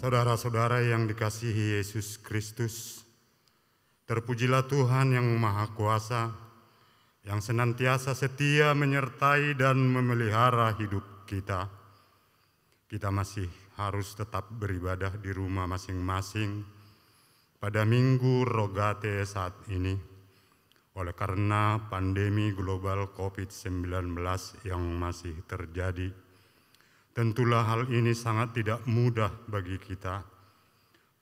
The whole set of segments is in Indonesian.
Saudara-saudara yang dikasihi Yesus Kristus, terpujilah Tuhan yang Maha Kuasa, yang senantiasa setia menyertai dan memelihara hidup kita. Kita masih harus tetap beribadah di rumah masing-masing pada Minggu Rogate saat ini, oleh karena pandemi global COVID-19 yang masih terjadi. Tentulah hal ini sangat tidak mudah bagi kita.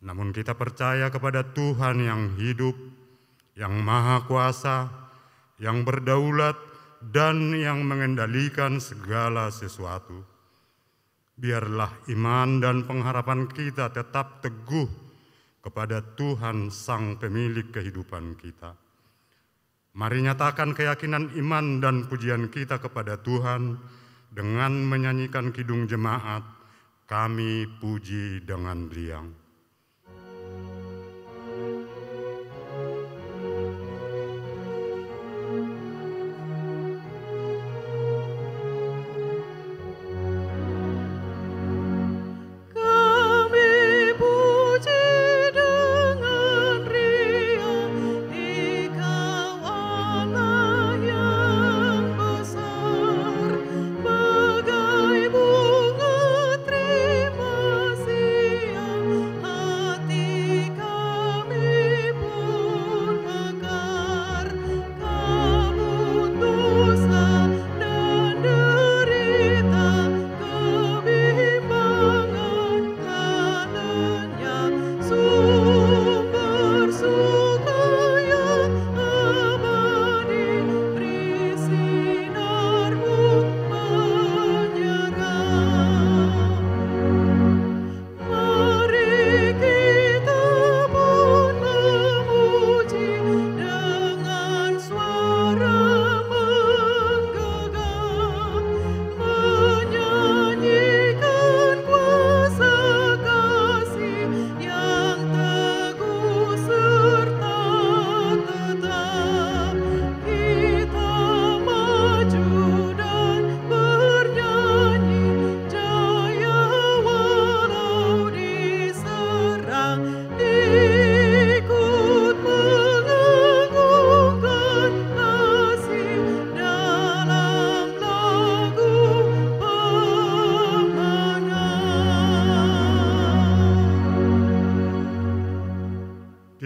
Namun kita percaya kepada Tuhan yang hidup, yang Maha Kuasa, yang berdaulat, dan yang mengendalikan segala sesuatu. Biarlah iman dan pengharapan kita tetap teguh kepada Tuhan Sang Pemilik kehidupan kita. Mari nyatakan keyakinan iman dan pujian kita kepada Tuhan dengan menyanyikan kidung jemaat, Kami Puji dengan Riang.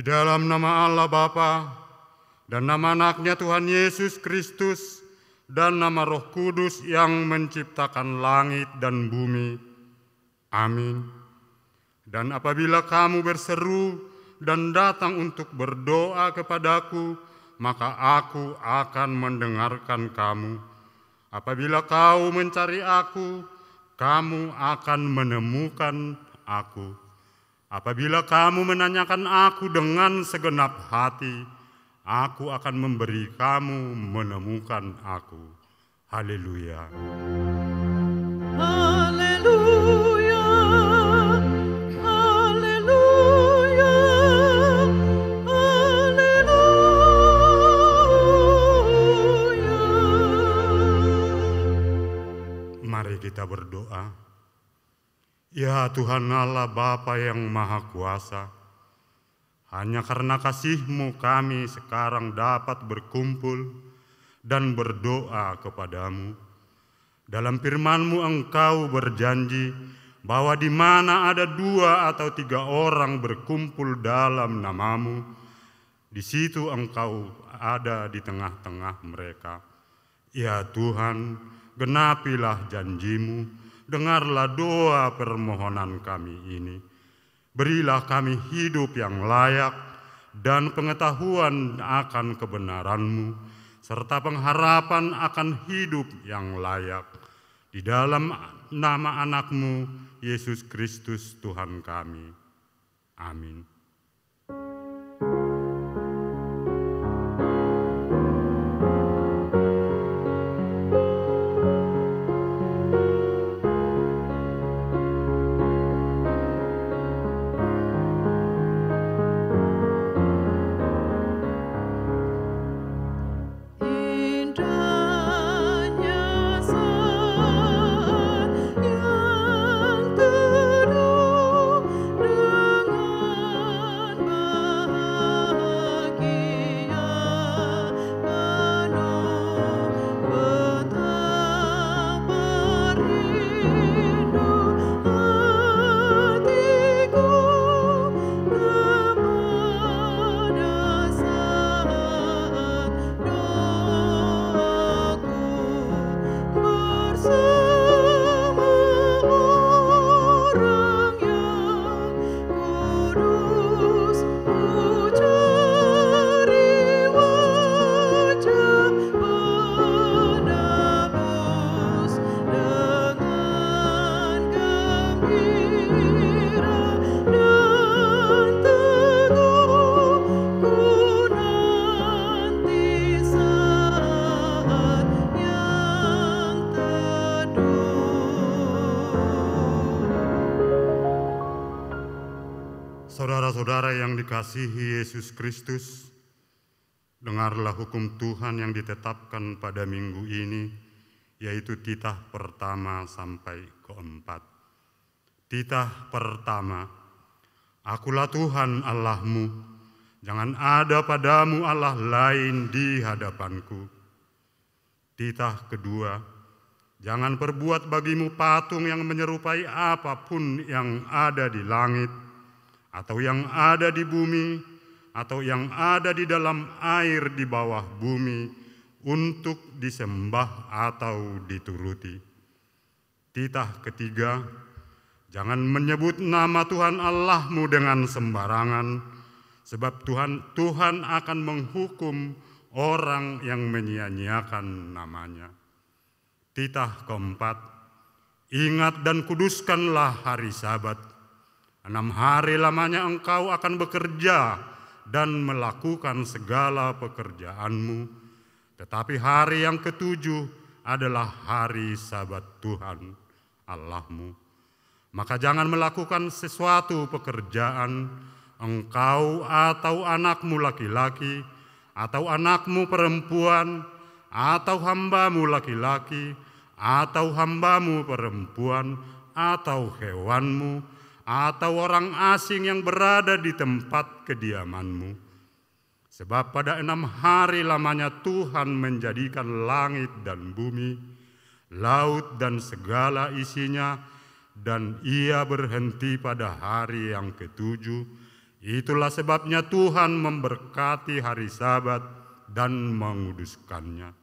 Dalam nama Allah Bapa dan nama anaknya Tuhan Yesus Kristus dan nama Roh Kudus yang menciptakan langit dan bumi. Amin. Dan apabila kamu berseru dan datang untuk berdoa kepadaku, maka aku akan mendengarkan kamu. Apabila kau mencari aku, kamu akan menemukan aku. Apabila kamu menanyakan aku dengan segenap hati, aku akan memberi kamu menemukan aku. Haleluya. Haleluya. Haleluya. Haleluya. Mari kita berdoa. Ya Tuhan Allah Bapa yang Maha Kuasa, hanya karena kasih-Mu kami sekarang dapat berkumpul dan berdoa kepadamu. Dalam firman-Mu Engkau berjanji bahwa di mana ada 2 atau 3 orang berkumpul dalam nama-Mu, di situ Engkau ada di tengah-tengah mereka. Ya Tuhan, genapilah janji-Mu. Dengarlah doa permohonan kami ini. Berilah kami hidup yang layak dan pengetahuan akan kebenaran-Mu, serta pengharapan akan hidup yang layak. Di dalam nama anak-Mu, Yesus Kristus Tuhan kami. Amin. Yang teduh dikasihi Yesus Kristus, dengarlah hukum Tuhan yang ditetapkan pada minggu ini, yaitu titah pertama sampai keempat. Titah pertama, Akulah Tuhan Allahmu, jangan ada padamu Allah lain di hadapanku. Titah kedua, jangan perbuat bagimu patung yang menyerupai apapun yang ada di langit, atau yang ada di bumi, atau yang ada di dalam air di bawah bumi, untuk disembah atau dituruti. Titah ketiga, jangan menyebut nama Tuhan Allahmu dengan sembarangan, sebab Tuhan akan menghukum orang yang menyia-nyiakan namanya. Titah keempat, ingat dan kuduskanlah hari Sabat. 6 hari lamanya engkau akan bekerja dan melakukan segala pekerjaanmu. Tetapi hari yang ketujuh adalah hari Sabat Tuhan Allahmu. Maka jangan melakukan sesuatu pekerjaan, engkau atau anakmu laki-laki, atau anakmu perempuan, atau hambamu laki-laki, atau hambamu perempuan, atau hewanmu, atau orang asing yang berada di tempat kediamanmu. Sebab pada 6 hari lamanya Tuhan menjadikan langit dan bumi, laut dan segala isinya, dan Ia berhenti pada hari yang ketujuh. Itulah sebabnya Tuhan memberkati hari Sabat dan menguduskannya.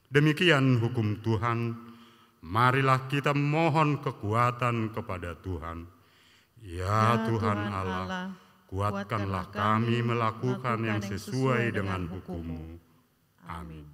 Demikian hukum Tuhan. Marilah kita mohon kekuatan kepada Tuhan. Ya Tuhan Allah, kuatkanlah kami melakukan yang sesuai dengan hukum-Mu. Amin.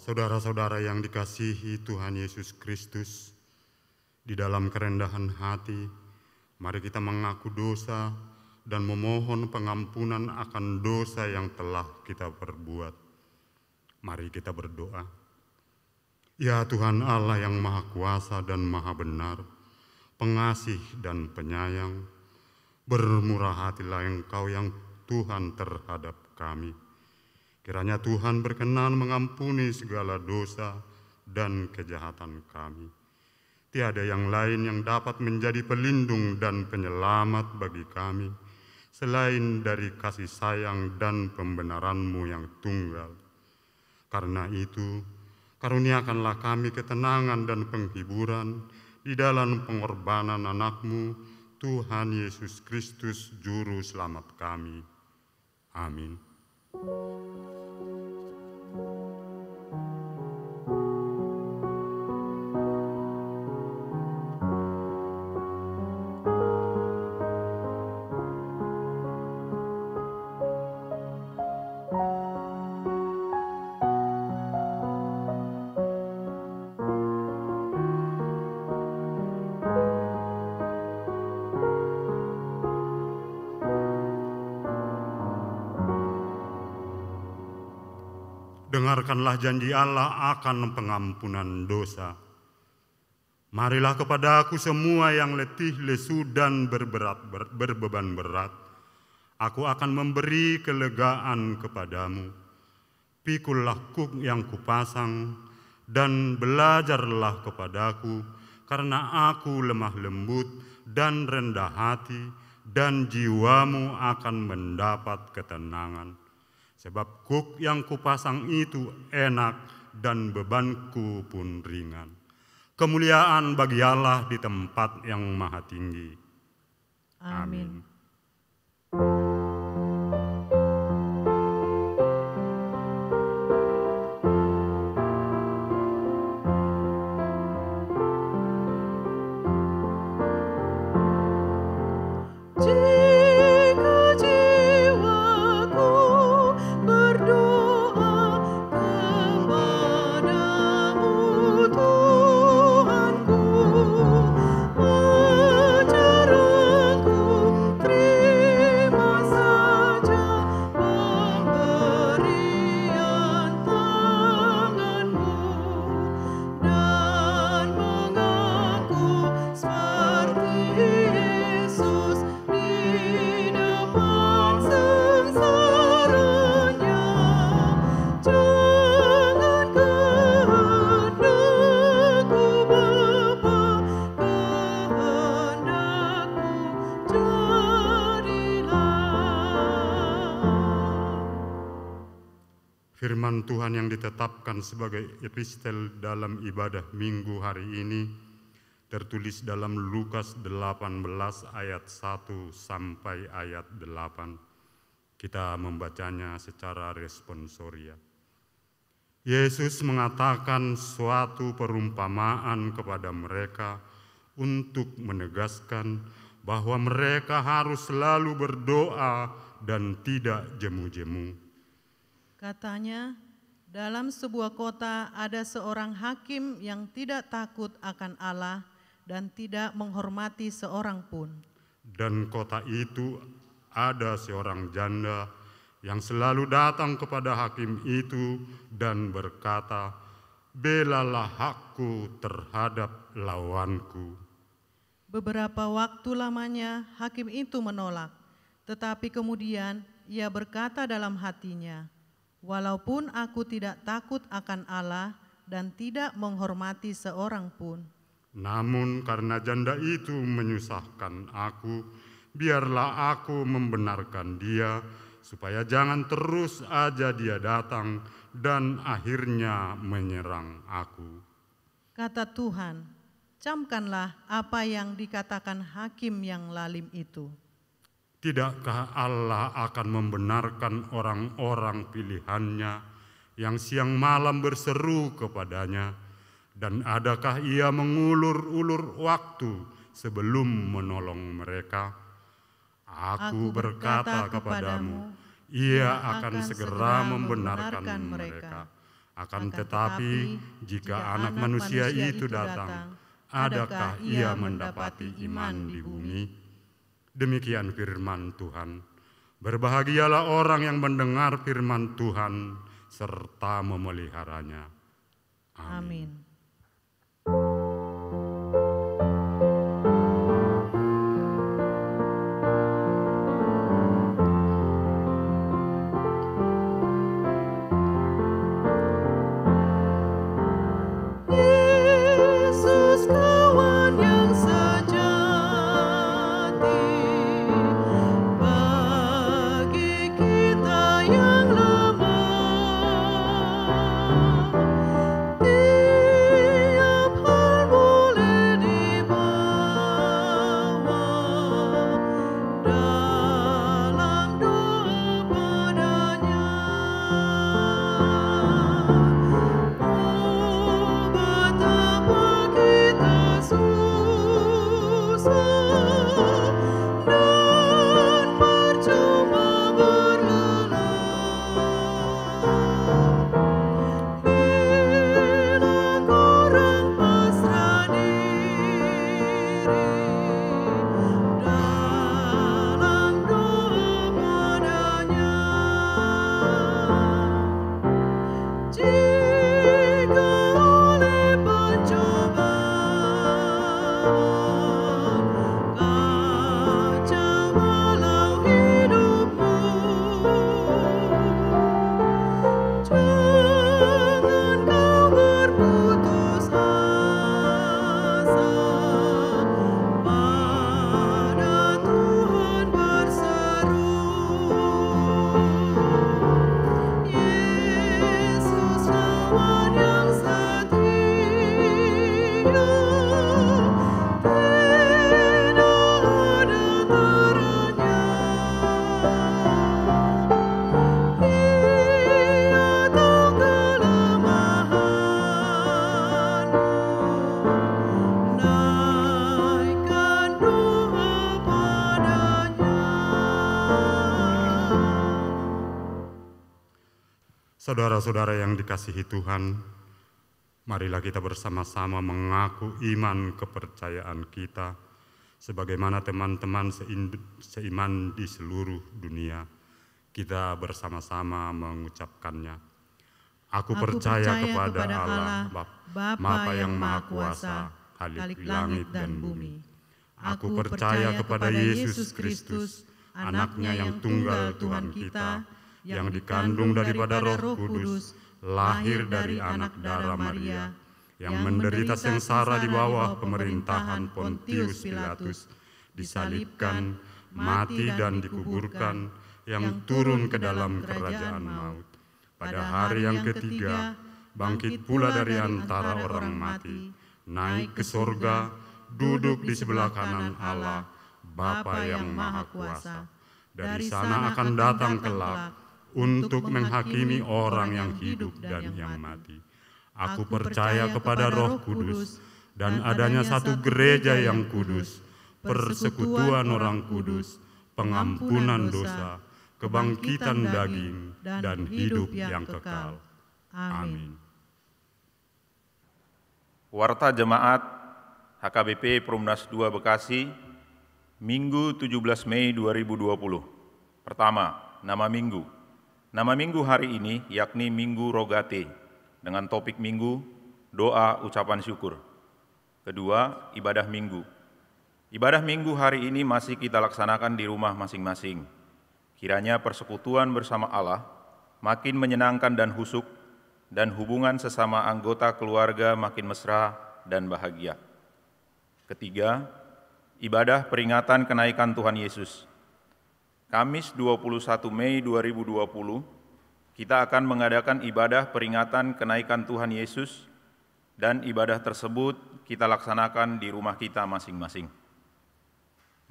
Saudara-saudara yang dikasihi Tuhan Yesus Kristus, di dalam kerendahan hati, mari kita mengaku dosa dan memohon pengampunan akan dosa yang telah kita perbuat. Mari kita berdoa. Ya Tuhan Allah yang Maha Kuasa dan Maha Benar, pengasih dan penyayang, bermurah hatilah Engkau yang Tuhan terhadap kami. Kiranya Tuhan berkenan mengampuni segala dosa dan kejahatan kami. Tiada yang lain yang dapat menjadi pelindung dan penyelamat bagi kami, selain dari kasih sayang dan pembenaran-Mu yang tunggal. Karena itu, karuniakanlah kami ketenangan dan penghiburan di dalam pengorbanan anak-Mu, Tuhan Yesus Kristus, Juru Selamat kami. Amin. Dengarkanlah janji Allah akan pengampunan dosa. Marilah kepada-Aku semua yang letih, lesu, dan berbeban berat. Aku akan memberi kelegaan kepadamu. Pikullah kuk yang kupasang, dan belajarlah kepadaku, karena Aku lemah lembut dan rendah hati, dan jiwamu akan mendapat ketenangan. Sebab kuk yang kupasang itu enak dan bebanku pun ringan. Kemuliaan bagi Allah di tempat yang maha tinggi. Amin. Firman Tuhan yang ditetapkan sebagai epistel dalam ibadah Minggu hari ini tertulis dalam Lukas 18 ayat 1 sampai ayat 8. Kita membacanya secara responsoria. Yesus mengatakan suatu perumpamaan kepada mereka untuk menegaskan bahwa mereka harus selalu berdoa dan tidak jemu-jemu. Katanya, dalam sebuah kota ada seorang hakim yang tidak takut akan Allah dan tidak menghormati seorang pun. Dan kota itu ada seorang janda yang selalu datang kepada hakim itu dan berkata, "Belalah hakku terhadap lawanku." Beberapa waktu lamanya hakim itu menolak, tetapi kemudian ia berkata dalam hatinya, "Walaupun aku tidak takut akan Allah dan tidak menghormati seorang pun, namun karena janda itu menyusahkan aku, biarlah aku membenarkan dia, supaya jangan terus aja dia datang dan akhirnya menyerang aku." Kata Tuhan, camkanlah apa yang dikatakan hakim yang lalim itu. Tidakkah Allah akan membenarkan orang-orang pilihannya yang siang malam berseru kepadanya? Dan adakah ia mengulur-ulur waktu sebelum menolong mereka? Aku berkata kepadamu, ia akan segera membenarkan mereka. Akan tetapi, jika Anak Manusia itu datang, adakah ia mendapati iman di bumi? Demikian firman Tuhan. Berbahagialah orang yang mendengar firman Tuhan serta memeliharanya. Amin. Yesus kawan yang sejati, bagi kita yang lemah, Saudara-saudara yang dikasihi Tuhan, marilah kita bersama-sama mengaku iman kepercayaan kita sebagaimana teman-teman seiman di seluruh dunia. Kita bersama-sama mengucapkannya. Aku percaya kepada Allah, Bapa yang Maha Kuasa, Khalik langit dan bumi. Aku percaya kepada Yesus Kristus, Anaknya yang tunggal Tuhan kita, yang dikandung daripada Roh Kudus, lahir dari anak darah Maria, yang menderita sengsara di bawah pemerintahan Pontius Pilatus, disalibkan, mati dan dikuburkan, yang turun ke dalam kerajaan maut. Pada hari yang ketiga, bangkit pula dari antara orang mati, naik ke sorga, duduk di sebelah kanan Allah, Bapa yang Maha Kuasa. Dari sana akan datang kelak untuk menghakimi orang yang hidup dan yang mati. Aku percaya kepada Roh Kudus dan adanya satu gereja yang kudus, persekutuan orang kudus, pengampunan dosa, kebangkitan daging, dan hidup yang kekal. Amin. Warta Jemaat HKBP Perumnas 2 Bekasi, Minggu 17 Mei 2020. Pertama, nama minggu. Nama minggu hari ini yakni Minggu Rogate, dengan topik minggu, doa ucapan syukur. Kedua, ibadah minggu. Ibadah minggu hari ini masih kita laksanakan di rumah masing-masing. Kiranya persekutuan bersama Allah makin menyenangkan dan husuk, dan hubungan sesama anggota keluarga makin mesra dan bahagia. Ketiga, ibadah peringatan kenaikan Tuhan Yesus. Kamis 21 Mei 2020, kita akan mengadakan ibadah peringatan kenaikan Tuhan Yesus, dan ibadah tersebut kita laksanakan di rumah kita masing-masing.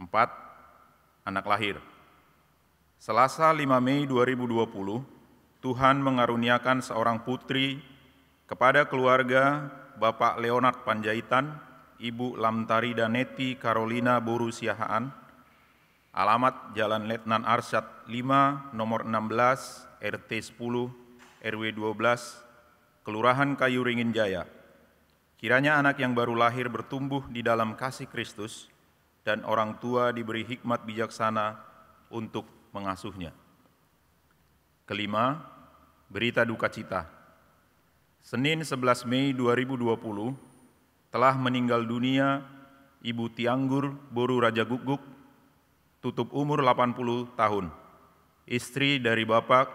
4. Anak lahir. Selasa 5 Mei 2020, Tuhan mengaruniakan seorang putri kepada keluarga Bapak Leonard Panjaitan, Ibu Lamtari Daneti Carolina Boru Siahaan, alamat Jalan Letnan Arsyad 5, nomor 16, RT 10, RW 12, Kelurahan Kayu Ringin Jaya. Kiranya anak yang baru lahir bertumbuh di dalam kasih Kristus, dan orang tua diberi hikmat bijaksana untuk mengasuhnya. Kelima, berita duka cita. Senin 11 Mei 2020, telah meninggal dunia Ibu Tianggur Boru Raja Guguk, tutup umur 80 tahun, istri dari Bapak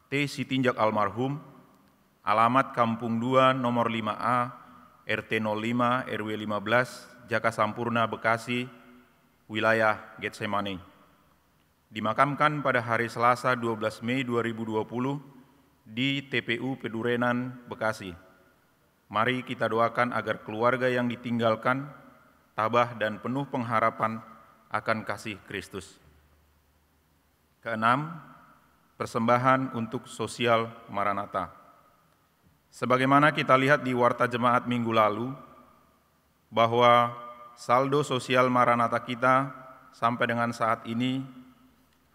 T. Sitinjak almarhum, alamat Kampung 2 nomor 5A, RT 05 RW 15, Jaka Sampurna, Bekasi, wilayah Getsemani. Dimakamkan pada hari Selasa 12 Mei 2020 di TPU Pedurenan, Bekasi. Mari kita doakan agar keluarga yang ditinggalkan tabah dan penuh pengharapan akan kasih Kristus. Keenam, persembahan untuk sosial Maranatha. Sebagaimana kita lihat di Warta Jemaat minggu lalu, bahwa saldo sosial Maranatha kita sampai dengan saat ini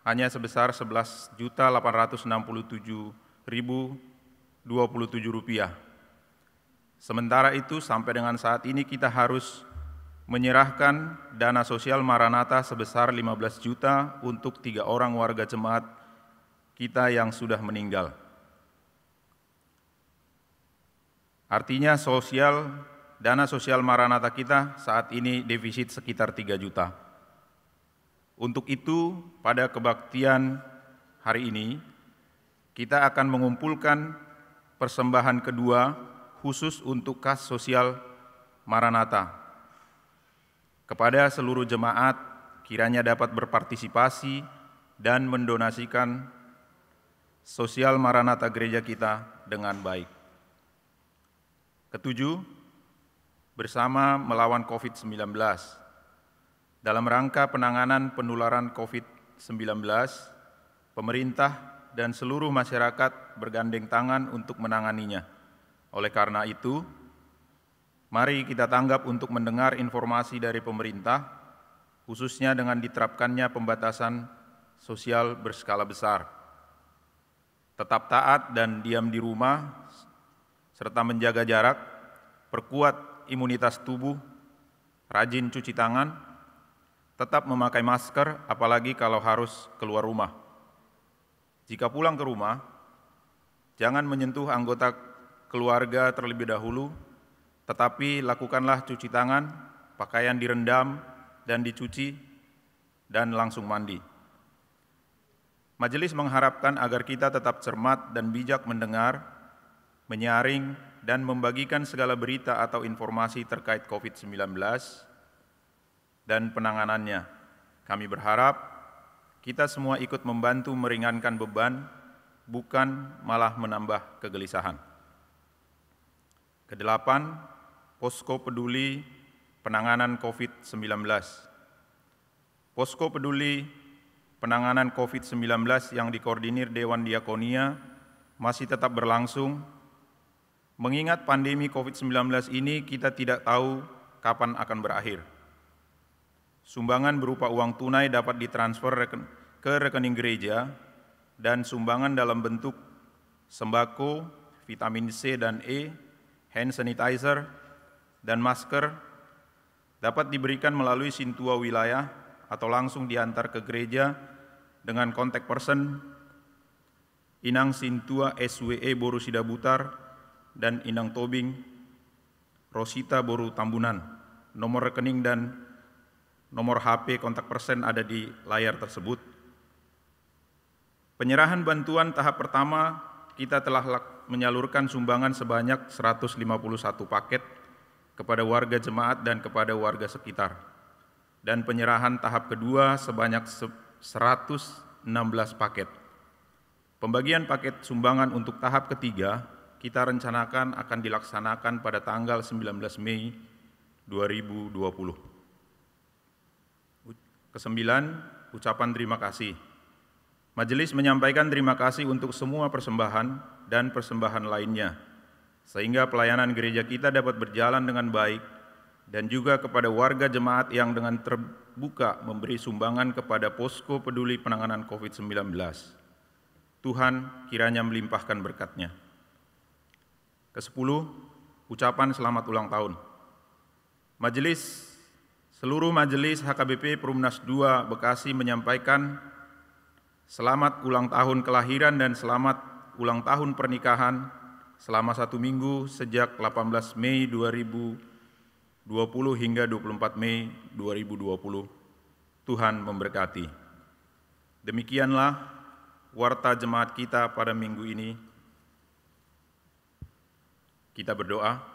hanya sebesar Rp11.867.027. Sementara itu, sampai dengan saat ini kita harus menyerahkan dana sosial Maranatha sebesar 15 juta untuk 3 orang warga jemaat kita yang sudah meninggal. Artinya dana sosial Maranatha kita saat ini defisit sekitar 3 juta. Untuk itu, pada kebaktian hari ini, kita akan mengumpulkan persembahan kedua khusus untuk kas sosial Maranatha. Kepada seluruh jemaat, kiranya dapat berpartisipasi dan mendonasikan sosial Maranatha gereja kita dengan baik. Ketujuh, bersama melawan COVID-19. Dalam rangka penanganan penularan COVID-19, pemerintah dan seluruh masyarakat bergandeng tangan untuk menanganinya. Oleh karena itu, mari kita tanggap untuk mendengar informasi dari pemerintah, khususnya dengan diterapkannya pembatasan sosial berskala besar. tetap taat dan diam di rumah, serta menjaga jarak, perkuat imunitas tubuh, rajin cuci tangan, tetap memakai masker, apalagi kalau harus keluar rumah. Jika pulang ke rumah, jangan menyentuh anggota keluarga terlebih dahulu, tetapi lakukanlah cuci tangan, pakaian direndam dan dicuci, dan langsung mandi. Majelis mengharapkan agar kita tetap cermat dan bijak mendengar, menyaring, dan membagikan segala berita atau informasi terkait COVID-19 dan penanganannya. Kami berharap kita semua ikut membantu meringankan beban, bukan malah menambah kegelisahan. Kedelapan, Posko Peduli Penanganan COVID-19. Posko Peduli Penanganan COVID-19 yang dikoordinir Dewan Diakonia masih tetap berlangsung. Mengingat pandemi COVID-19 ini, kita tidak tahu kapan akan berakhir. Sumbangan berupa uang tunai dapat ditransfer ke rekening gereja, dan sumbangan dalam bentuk sembako, vitamin C dan E, hand sanitizer, dan masker dapat diberikan melalui Sintua wilayah atau langsung diantar ke gereja dengan kontak person Inang Sintua SWE Boru Sidabutar dan Inang Tobing Rosita Boru Tambunan. Nomor rekening dan nomor HP kontak person ada di layar tersebut. Penyerahan bantuan tahap pertama, kita telah menyalurkan sumbangan sebanyak 151 paket kepada warga jemaat dan kepada warga sekitar. Dan penyerahan tahap kedua sebanyak 116 paket. Pembagian paket sumbangan untuk tahap ketiga kita rencanakan akan dilaksanakan pada tanggal 19 Mei 2020. Kesembilan, ucapan terima kasih. Majelis menyampaikan terima kasih untuk semua persembahan dan persembahan lainnya, sehingga pelayanan gereja kita dapat berjalan dengan baik, dan juga kepada warga jemaat yang dengan terbuka memberi sumbangan kepada Posko Peduli Penanganan COVID-19. Tuhan kiranya melimpahkan berkat-Nya. Kesepuluh, ucapan selamat ulang tahun. Seluruh majelis HKBP Perumnas 2 Bekasi menyampaikan selamat ulang tahun kelahiran dan selamat ulang tahun pernikahan selama 1 minggu sejak 18 Mei 2020 hingga 24 Mei 2020. Tuhan memberkati. Demikianlah warta jemaat kita pada minggu ini. Kita berdoa.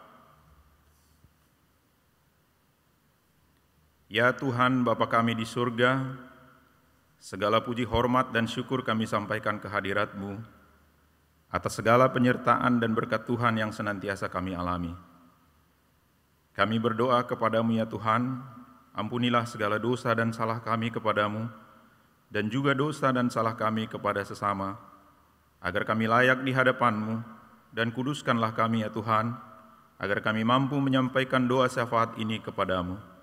Ya Tuhan Bapa kami di surga, segala puji hormat dan syukur kami sampaikan ke hadirat-Mu atas segala penyertaan dan berkat Tuhan yang senantiasa kami alami. Kami berdoa kepada-Mu ya Tuhan, ampunilah segala dosa dan salah kami kepada-Mu, dan juga dosa dan salah kami kepada sesama, agar kami layak di hadapan-Mu, dan kuduskanlah kami ya Tuhan, agar kami mampu menyampaikan doa syafaat ini kepada-Mu.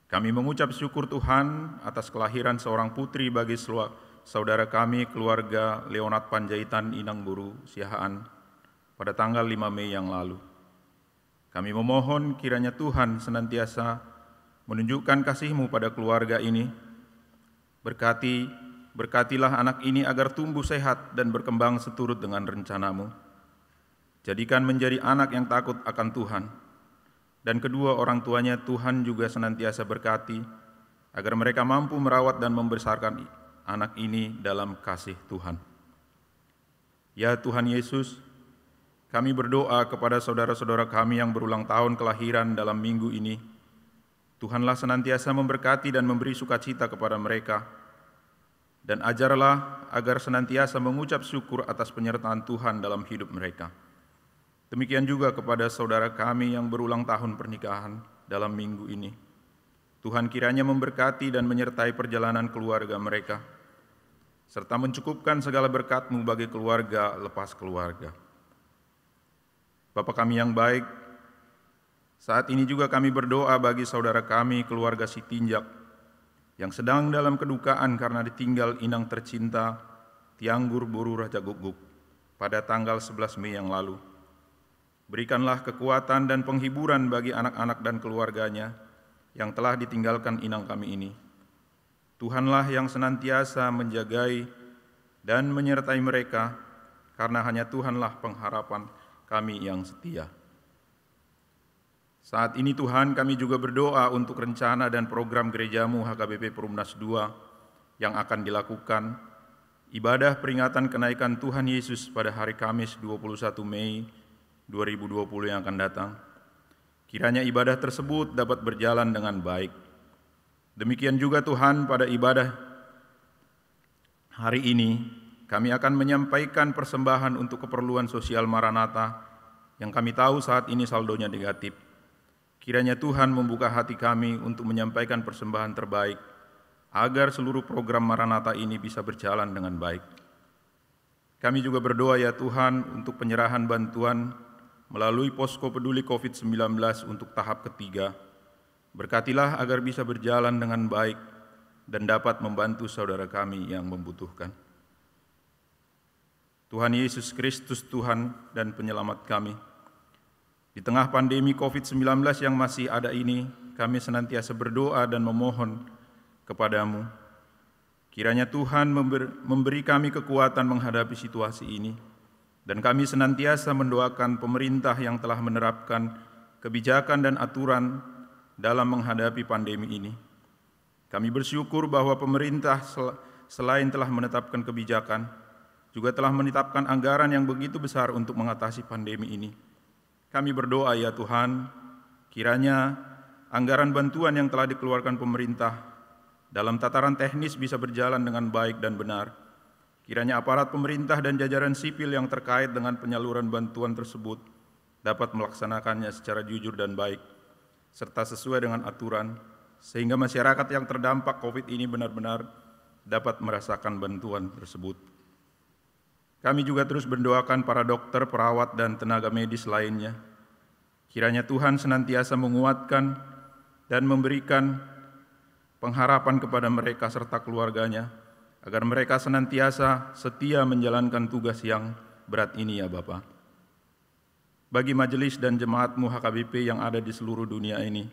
Kami mengucap syukur Tuhan atas kelahiran seorang putri bagi saudara kami keluarga Leonard Panjaitan Inang Boru Siahaan pada tanggal 5 Mei yang lalu. Kami memohon kiranya Tuhan senantiasa menunjukkan kasih-Mu pada keluarga ini. Berkatilah anak ini agar tumbuh sehat dan berkembang seturut dengan rencana-Mu. Jadikan menjadi anak yang takut akan Tuhan. Dan kedua orang tuanya Tuhan juga senantiasa berkati, agar mereka mampu merawat dan membesarkan anak ini dalam kasih Tuhan. Ya Tuhan Yesus, kami berdoa kepada saudara-saudara kami yang berulang tahun kelahiran dalam minggu ini. Tuhanlah senantiasa memberkati dan memberi sukacita kepada mereka. Dan ajarlah agar senantiasa mengucap syukur atas penyertaan Tuhan dalam hidup mereka. Demikian juga kepada saudara kami yang berulang tahun pernikahan dalam minggu ini. Tuhan kiranya memberkati dan menyertai perjalanan keluarga mereka, serta mencukupkan segala berkat-Mu bagi keluarga lepas keluarga. Bapa kami yang baik, saat ini juga kami berdoa bagi saudara kami keluarga Sitinjak yang sedang dalam kedukaan karena ditinggal inang tercinta Tianggur Boru Raja Guguk pada tanggal 11 Mei yang lalu. Berikanlah kekuatan dan penghiburan bagi anak-anak dan keluarganya yang telah ditinggalkan inang kami ini. Tuhanlah yang senantiasa menjagai dan menyertai mereka, karena hanya Tuhanlah pengharapan kami yang setia. Saat ini Tuhan, kami juga berdoa untuk rencana dan program gerejamu HKBP Perumnas 2 yang akan dilakukan ibadah peringatan kenaikan Tuhan Yesus pada hari Kamis 21 Mei 2020 yang akan datang. Kiranya ibadah tersebut dapat berjalan dengan baik. Demikian juga Tuhan, pada ibadah hari ini kami akan menyampaikan persembahan untuk keperluan sosial Maranatha yang kami tahu saat ini saldonya negatif. Kiranya Tuhan membuka hati kami untuk menyampaikan persembahan terbaik agar seluruh program Maranatha ini bisa berjalan dengan baik. Kami juga berdoa ya Tuhan untuk penyerahan bantuan melalui posko peduli COVID-19 untuk tahap ketiga. Berkatilah agar bisa berjalan dengan baik dan dapat membantu saudara kami yang membutuhkan. Tuhan Yesus Kristus, Tuhan dan Penyelamat kami, di tengah pandemi COVID-19 yang masih ada ini, kami senantiasa berdoa dan memohon kepadamu. Kiranya Tuhan memberi kami kekuatan menghadapi situasi ini, dan kami senantiasa mendoakan pemerintah yang telah menerapkan kebijakan dan aturan dalam menghadapi pandemi ini. Kami bersyukur bahwa pemerintah selain telah menetapkan kebijakan, juga telah menetapkan anggaran yang begitu besar untuk mengatasi pandemi ini. Kami berdoa ya Tuhan, kiranya anggaran bantuan yang telah dikeluarkan pemerintah dalam tataran teknis bisa berjalan dengan baik dan benar. Kiranya aparat pemerintah dan jajaran sipil yang terkait dengan penyaluran bantuan tersebut dapat melaksanakannya secara jujur dan baik, serta sesuai dengan aturan, sehingga masyarakat yang terdampak COVID ini benar-benar dapat merasakan bantuan tersebut. Kami juga terus mendoakan para dokter, perawat, dan tenaga medis lainnya. Kiranya Tuhan senantiasa menguatkan dan memberikan pengharapan kepada mereka serta keluarganya, agar mereka senantiasa setia menjalankan tugas yang berat ini ya Bapa. Bagi majelis dan jemaat-Mu HKBP yang ada di seluruh dunia ini,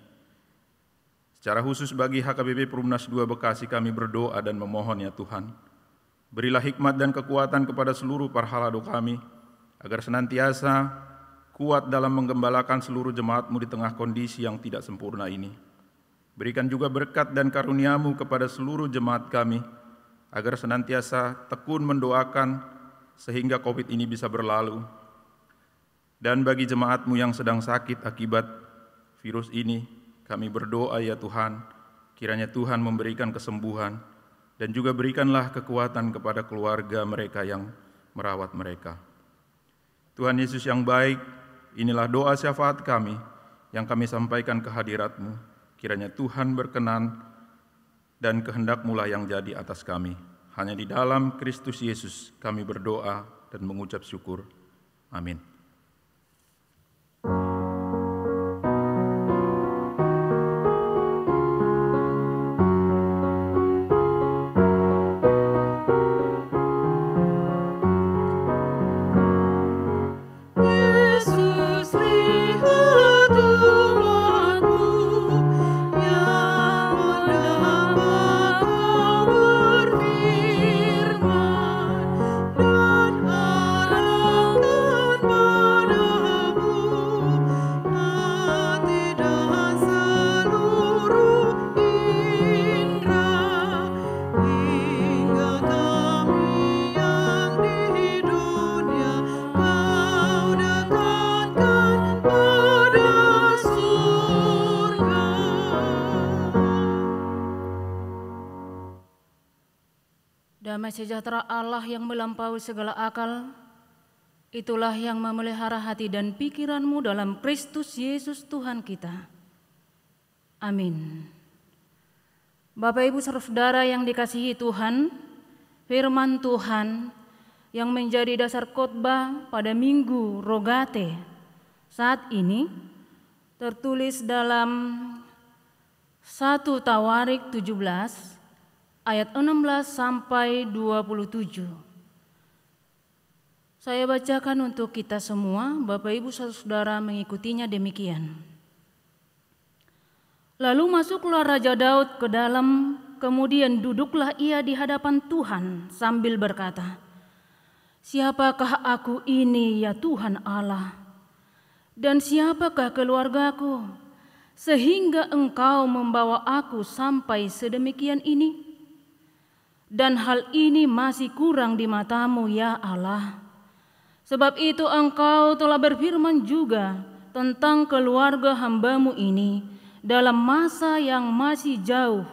secara khusus bagi HKBP Perumnas 2 Bekasi, kami berdoa dan memohon ya Tuhan, berilah hikmat dan kekuatan kepada seluruh para halado kami, agar senantiasa kuat dalam menggembalakan seluruh jemaat-Mu di tengah kondisi yang tidak sempurna ini. Berikan juga berkat dan karunia-Mu kepada seluruh jemaat kami, agar senantiasa tekun mendoakan sehingga COVID ini bisa berlalu. Dan bagi jemaat-Mu yang sedang sakit akibat virus ini, kami berdoa ya Tuhan, kiranya Tuhan memberikan kesembuhan, dan juga berikanlah kekuatan kepada keluarga mereka yang merawat mereka. Tuhan Yesus yang baik, inilah doa syafaat kami yang kami sampaikan ke hadirat-Mu. Kiranya Tuhan berkenan dan kehendak-Mu lah yang jadi atas kami. Hanya di dalam Kristus Yesus kami berdoa dan mengucap syukur. Amin. Damai sejahtera Allah yang melampaui segala akal, itulah yang memelihara hati dan pikiranmu dalam Kristus Yesus Tuhan kita. Amin. Bapak Ibu saudara yang dikasihi Tuhan, firman Tuhan yang menjadi dasar khotbah pada Minggu Rogate saat ini tertulis dalam 1 Tawarik 17 ayat 16 sampai 27. Saya bacakan untuk kita semua, Bapak Ibu Saudara mengikutinya demikian. Lalu masuklah Raja Daud ke dalam, kemudian duduklah ia di hadapan Tuhan sambil berkata, "Siapakah aku ini ya Tuhan Allah? Dan siapakah keluargaku, sehingga Engkau membawa aku sampai sedemikian ini? Dan hal ini masih kurang di mata-Mu ya Allah. Sebab itu Engkau telah berfirman juga tentang keluarga hamba-Mu ini dalam masa yang masih jauh,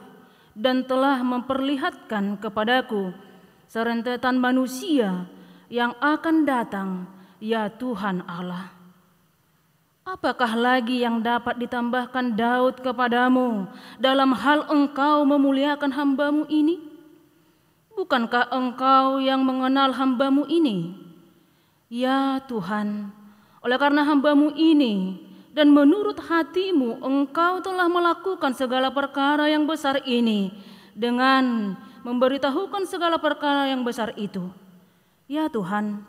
dan telah memperlihatkan kepadaku serentetan manusia yang akan datang, ya Tuhan Allah. Apakah lagi yang dapat ditambahkan Daud kepadamu dalam hal Engkau memuliakan hamba-Mu ini? Bukankah Engkau yang mengenal hamba-Mu ini? Ya Tuhan, oleh karena hamba-Mu ini dan menurut hati-Mu Engkau telah melakukan segala perkara yang besar ini dengan memberitahukan segala perkara yang besar itu. Ya Tuhan,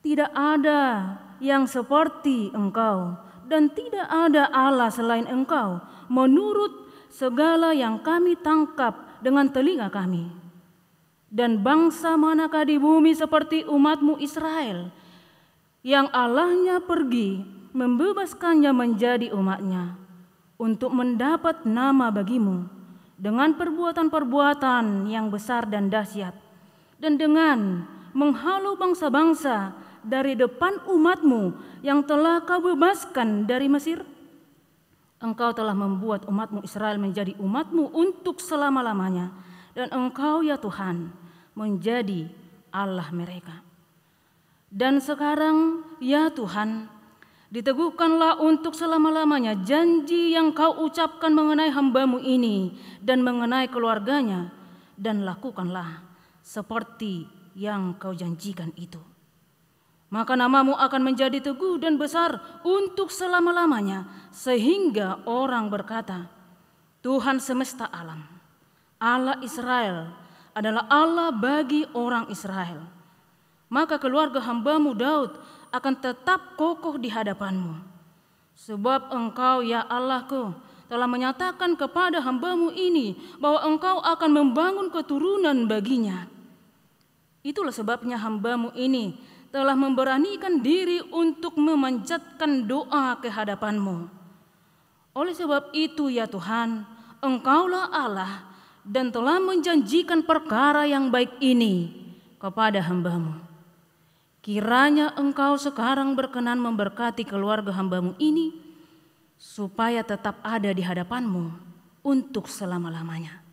tidak ada yang seperti Engkau dan tidak ada Allah selain Engkau menurut segala yang kami tangkap dengan telinga kami. Dan bangsa manakah di bumi seperti umat-Mu Israel, yang Allahnya pergi membebaskannya menjadi umatnya, untuk mendapat nama bagi-Mu dengan perbuatan-perbuatan yang besar dan dahsyat, dan dengan menghalau bangsa-bangsa dari depan umat-Mu yang telah Kau bebaskan dari Mesir? Engkau telah membuat umat-Mu Israel menjadi umat-Mu untuk selama-lamanya, dan Engkau ya Tuhan menjadi Allah mereka. Dan sekarang ya Tuhan, diteguhkanlah untuk selama-lamanya janji yang Kau ucapkan mengenai hamba-Mu ini dan mengenai keluarganya, dan lakukanlah seperti yang Kau janjikan itu. Maka nama-Mu akan menjadi teguh dan besar untuk selama-lamanya, sehingga orang berkata, Tuhan semesta alam, Allah Israel adalah Allah bagi orang Israel. Maka keluarga hamba-Mu Daud akan tetap kokoh di hadapan-Mu. Sebab Engkau ya Allahku telah menyatakan kepada hamba-Mu ini bahwa Engkau akan membangun keturunan baginya. Itulah sebabnya hamba-Mu ini telah memberanikan diri untuk memanjatkan doa ke hadapan-Mu. Oleh sebab itu ya Tuhan, Engkaulah Allah dan telah menjanjikan perkara yang baik ini kepada hamba-Mu. Kiranya Engkau sekarang berkenan memberkati keluarga hamba-Mu ini, supaya tetap ada di hadapan-Mu untuk selama-lamanya.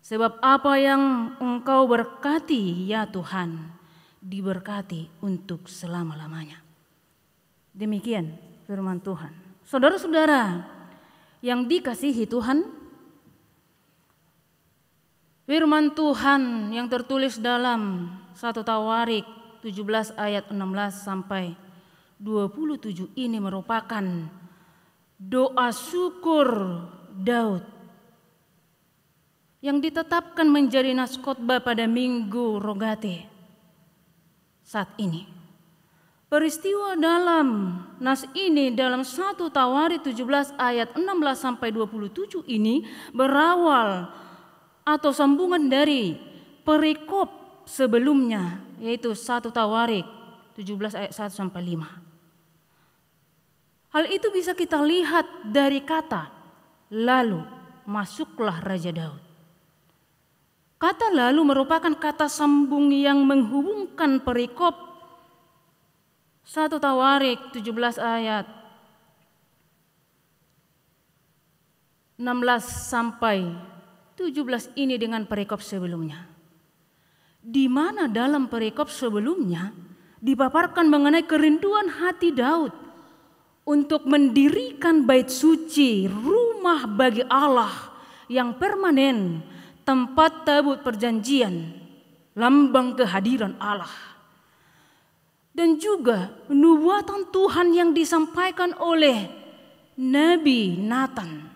Sebab apa yang Engkau berkati ya Tuhan, diberkati untuk selama-lamanya. Demikian firman Tuhan. Saudara-saudara yang dikasihi Tuhan, firman Tuhan yang tertulis dalam 1 Tawarik 17 ayat 16 sampai 27 ini merupakan doa syukur Daud yang ditetapkan menjadi nas khotbah pada Minggu Rogate saat ini. Peristiwa dalam nas ini dalam 1 Tawarik 17 ayat 16 sampai 27 ini berawal atau sambungan dari perikop sebelumnya, yaitu 1 Tawarik 17 ayat 1 sampai 5. Hal itu bisa kita lihat dari kata lalu masuklah Raja Daud. Kata lalu merupakan kata sambung yang menghubungkan perikop 1 Tawarik 17 ayat 16 sampai 17 ini dengan perikop sebelumnya. Di mana dalam perikop sebelumnya dipaparkan mengenai kerinduan hati Daud untuk mendirikan bait suci, rumah bagi Allah yang permanen, tempat tabut perjanjian, lambang kehadiran Allah. Dan juga nubuatan Tuhan yang disampaikan oleh Nabi Nathan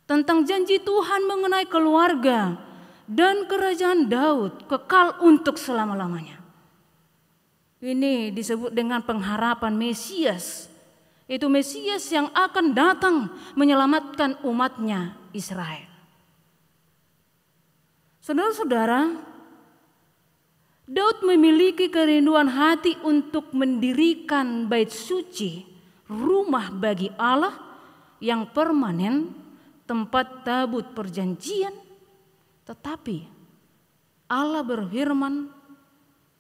tentang janji Tuhan mengenai keluarga dan kerajaan Daud kekal untuk selama-lamanya. Ini disebut dengan pengharapan Mesias, yaitu Mesias yang akan datang menyelamatkan umatnya Israel. Saudara-saudara, Daud memiliki kerinduan hati untuk mendirikan bait suci, rumah bagi Allah yang permanen, tempat tabut perjanjian. Tetapi Allah berfirman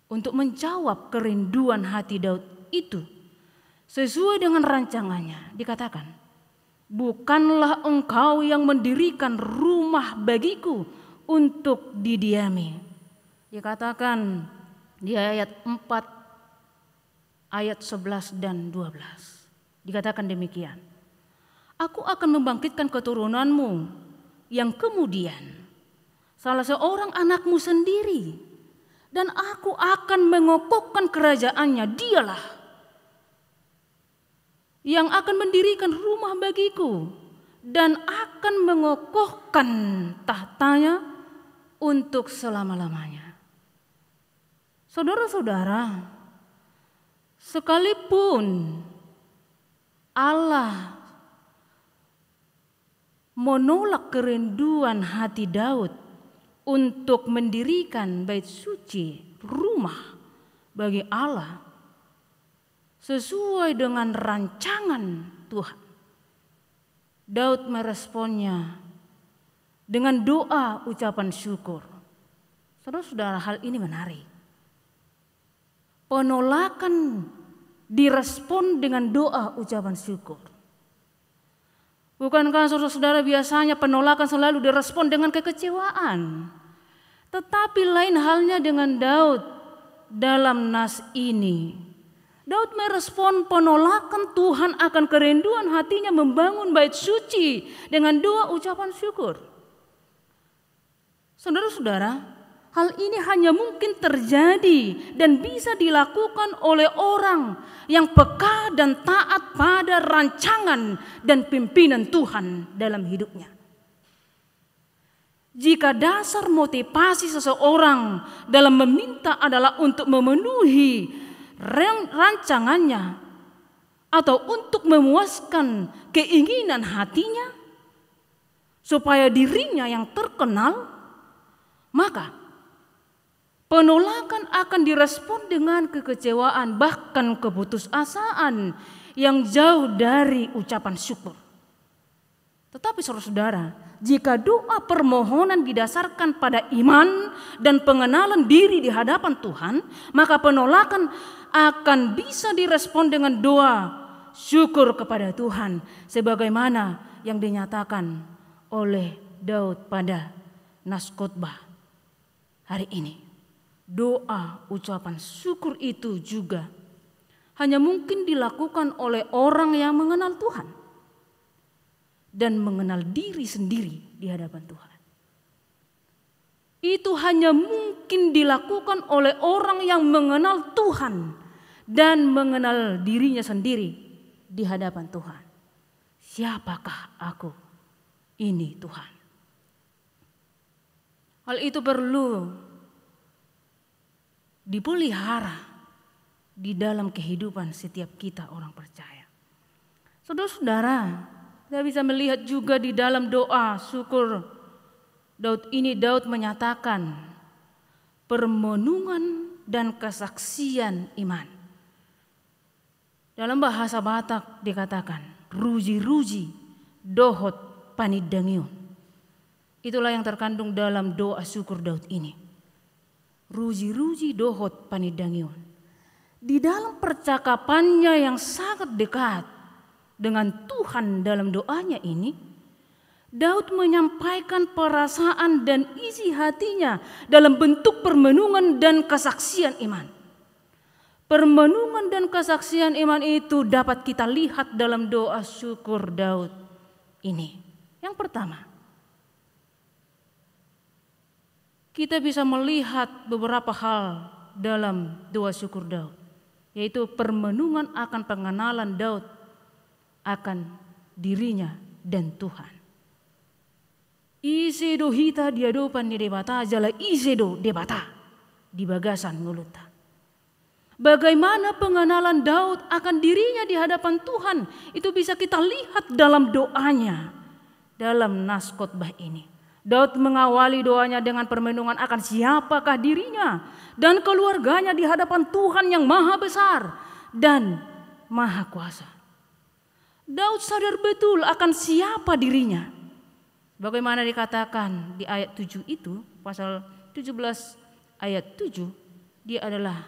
untuk menjawab kerinduan hati Daud itu sesuai dengan rancangannya. Dikatakan, bukanlah engkau yang mendirikan rumah bagiku untuk didiami. Dikatakan di ayat 4, ayat 11 dan 12. Dikatakan demikian. Aku akan membangkitkan keturunanmu yang kemudian salah seorang anakmu sendiri, dan aku akan mengokohkan kerajaannya. Dialah yang akan mendirikan rumah bagiku dan akan mengokohkan tahtanya untuk selama-lamanya. Saudara-saudara, sekalipun Allah menolak kerinduan hati Daud untuk mendirikan bait suci, rumah bagi Allah sesuai dengan rancangan Tuhan, Daud meresponnya dengan doa ucapan syukur. Saudara-saudara, hal ini menarik. Penolakan direspon dengan doa ucapan syukur. Bukankah saudara-saudara biasanya penolakan selalu direspon dengan kekecewaan? Tetapi lain halnya dengan Daud dalam nas ini. Daud merespon penolakan Tuhan akan kerinduan hatinya membangun bait suci dengan doa ucapan syukur. Saudara-saudara, hal ini hanya mungkin terjadi dan bisa dilakukan oleh orang yang peka dan taat pada rancangan dan pimpinan Tuhan dalam hidupnya. Jika dasar motivasi seseorang dalam meminta adalah untuk memenuhi rancangannya atau untuk memuaskan keinginan hatinya supaya dirinya yang terkenal, maka penolakan akan direspon dengan kekecewaan, bahkan keputusasaan yang jauh dari ucapan syukur. Tetapi saudara-saudara, jika doa permohonan didasarkan pada iman dan pengenalan diri di hadapan Tuhan, maka penolakan akan bisa direspon dengan doa syukur kepada Tuhan, sebagaimana yang dinyatakan oleh Daud pada nas khotbah hari ini. Doa ucapan syukur itu juga hanya mungkin dilakukan oleh orang yang mengenal Tuhan dan mengenal diri sendiri di hadapan Tuhan. Itu hanya mungkin dilakukan oleh orang yang mengenal Tuhan dan mengenal dirinya sendiri di hadapan Tuhan. Siapakah aku? Ini Tuhan. Hal itu perlu dipelihara di dalam kehidupan setiap kita orang percaya. Saudara-saudara, kita bisa melihat juga di dalam doa syukur Daud ini, Daud menyatakan permenungan dan kesaksian iman. Dalam bahasa Batak dikatakan ruji-ruji dohot panidangion. Itulah yang terkandung dalam doa syukur Daud ini. Ruji-ruji dohot panidangion. Di dalam percakapannya yang sangat dekat dengan Tuhan dalam doanya ini, Daud menyampaikan perasaan dan isi hatinya dalam bentuk permenungan dan kesaksian iman. Permenungan dan kesaksian iman itu dapat kita lihat dalam doa syukur Daud ini. Yang pertama, kita bisa melihat beberapa hal dalam doa syukur Daud, yaitu permenungan akan pengenalan Daud akan dirinya dan Tuhan. Isedo hita diadopan di debata jala isedo debata di bagasan nguluta. Bagaimana pengenalan Daud akan dirinya di hadapan Tuhan, itu bisa kita lihat dalam doanya. Dalam nas khotbah ini, Daud mengawali doanya dengan permenungan akan siapakah dirinya dan keluarganya di hadapan Tuhan yang maha besar dan maha kuasa. Daud sadar betul akan siapa dirinya. Bagaimana dikatakan di ayat 7 itu, pasal 17 ayat 7, dia adalah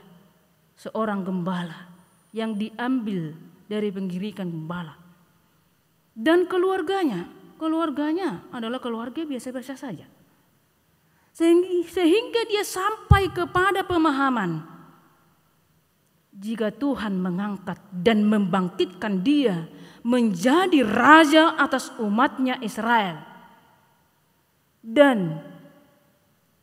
seorang gembala yang diambil dari penggirikan gembala. Dan keluarganya adalah keluarga biasa-biasa saja. Sehingga dia sampai kepada pemahaman, jika Tuhan mengangkat dan membangkitkan dia menjadi raja atas umatnya Israel, dan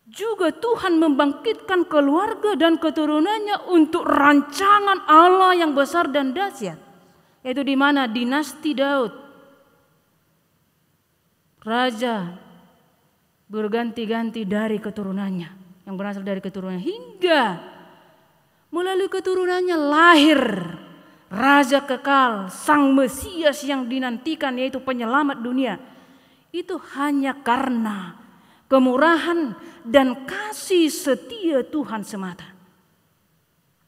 juga Tuhan membangkitkan keluarga dan keturunannya untuk rancangan Allah yang besar dan dahsyat, yaitu di mana dinasti Daud, raja berganti-ganti dari keturunannya, yang berasal dari keturunannya, hingga melalui keturunannya lahir raja kekal, sang Mesias yang dinantikan, yaitu penyelamat dunia. Itu hanya karena kemurahan dan kasih setia Tuhan semata.